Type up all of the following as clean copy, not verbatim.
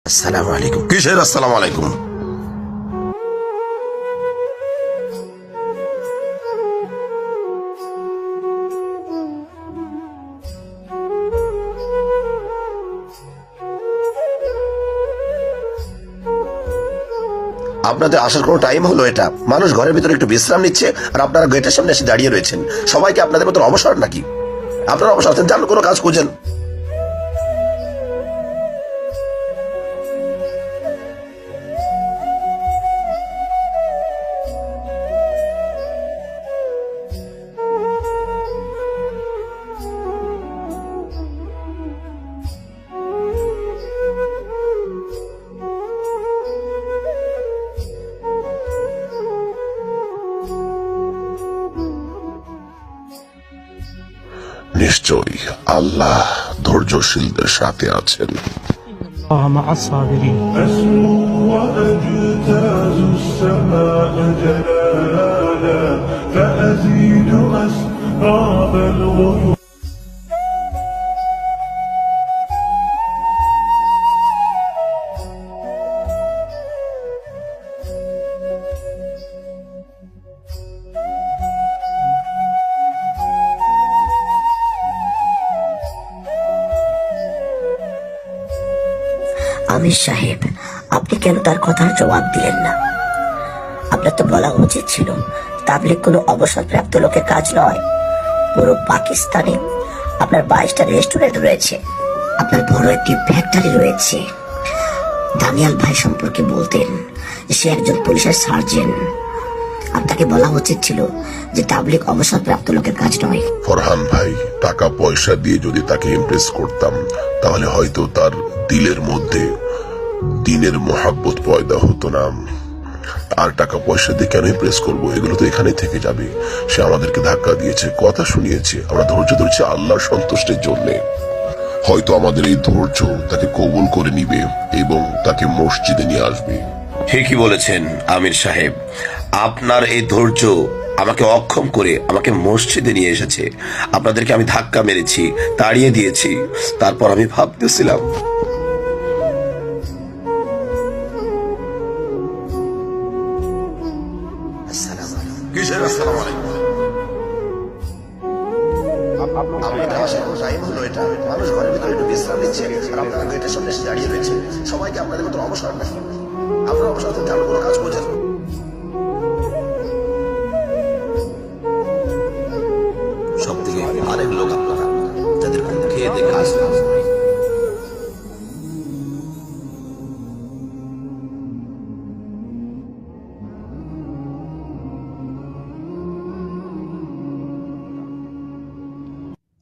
আসসালামু আলাইকুম। কিসের আসসালামু আলাইকুম? আপনাদের আসার কোনো টাইম হলো এটা? মানুষ ঘরের ভিতরে একটু বিশ্রাম নিচ্ছে আর আপনারা গেটের সামনে এসে দাঁড়িয়ে রয়েছেন। সবাইকে আপনাদের মতন অবসর নাকি? আপনারা অবসর আছেন, যান কোনো কাজ খুঁজেন। নিশ্চয়ই আল্লাহ ধৈর্যশীলদের সাথে আছেন। الله مع الصابرين. أسمو وأجتاز السماء جلالا فأزيد أسراب الغيوم. আমির সাহেব, আপনি কেন তার কথার জবাব দিলেন না? আপনার তো বলা উচিত ছিল তাবলিগ কোনো অবসরপ্রাপ্ত লোকের কাজ নয়। পুরো পাকিস্তানে আপনার 22টা রেস্টুরেন্ট রয়েছে, আপনার বড় একটি ফ্যাক্টরি রয়েছে। দানিয়াল ভাই সম্পর্কে বলতেন সে একজন পুলিশের সার্জেন্ট। আপনাকে বলা উচিত ছিল যে তাবলিগ অবসরপ্রাপ্ত লোকের কাজ নয়। ফরহান ভাই, টাকা পয়সা দিয়ে যদি তাকে ইমপ্রেস করতাম তাহলে হয়তো তার দিলের মধ্যে দিনের মহাব্বত পয়দা হতো না। আর টাকা পয়সা দিয়ে কেন ইমপ্রেস করবো? এগুলো তো এখানে থেকে যাবে। সে আমাদেরকে ধাক্কা দিয়েছে, কথা শুনিয়েছে, আমরা ধৈর্য ধরেছি আল্লাহর সন্তুষ্টির জন্য। হয়তো আমাদের এই ধৈর্য তাকে কবুল করে নিবে এবং তাকে মসজিদে নিয়ে আসবে। ঠিকই বলেছেন আমির সাহেব, আপনার এই ধৈর্য আমাকে অক্ষম করে আমাকে মসজিদে নিয়ে এসেছে। আপনাদেরকে আমি ধাক্কা মেরেছি, তাড়িয়ে দিয়েছি, তারপর আমি ভাবতেছিলাম কিসের আসসালামু আলাইকুম? আপনাদের আসার কোনো টাইম হলো এটা? মানুষ ঘরের ভিতরে একটু বিশ্রাম নিচ্ছে আর আপনারা গেটের সামনে এসে দাঁড়িয়ে রয়েছেন। সবাইকে আপনাদের মতো অবসর নাকি? আপনারা অবসর আছেন, যান কোনো কাজ খুঁজেন। সব থেকে আরেক লোক আপনারা, যাদের খুব খেয়ে দিয়ে কাজ না হয়।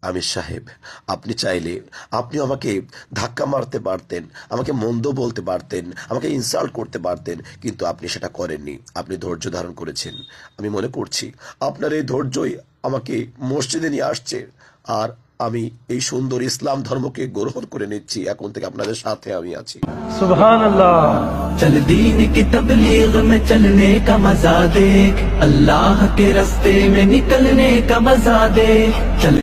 আমির সাহেব, আপনি চাইলে আপনি আমাকে ধাক্কা মারতে পারতেন, আমাকে মন্দ বলতে পারতেন, আমাকে ইনসাল্ট করতে পারতেন, কিন্তু আপনি সেটা করেননি। আপনি ধৈর্য ধারণ করেছেন। আমি মনে করছি আপনার এই ধৈর্যই আমাকে মসজিদে নিয়ে আসছে, আর আমি এই সুন্দর ইসলাম ধর্মকে গ্রহণ করে নিচ্ছি। এখন থেকে আপনাদের সাথে আমি আছি। सुभान अल्लाह। चल दीन की तबलीग में चलने का मजा देख, अल्लाह के रास्ते में निकलने का मजा देख। चल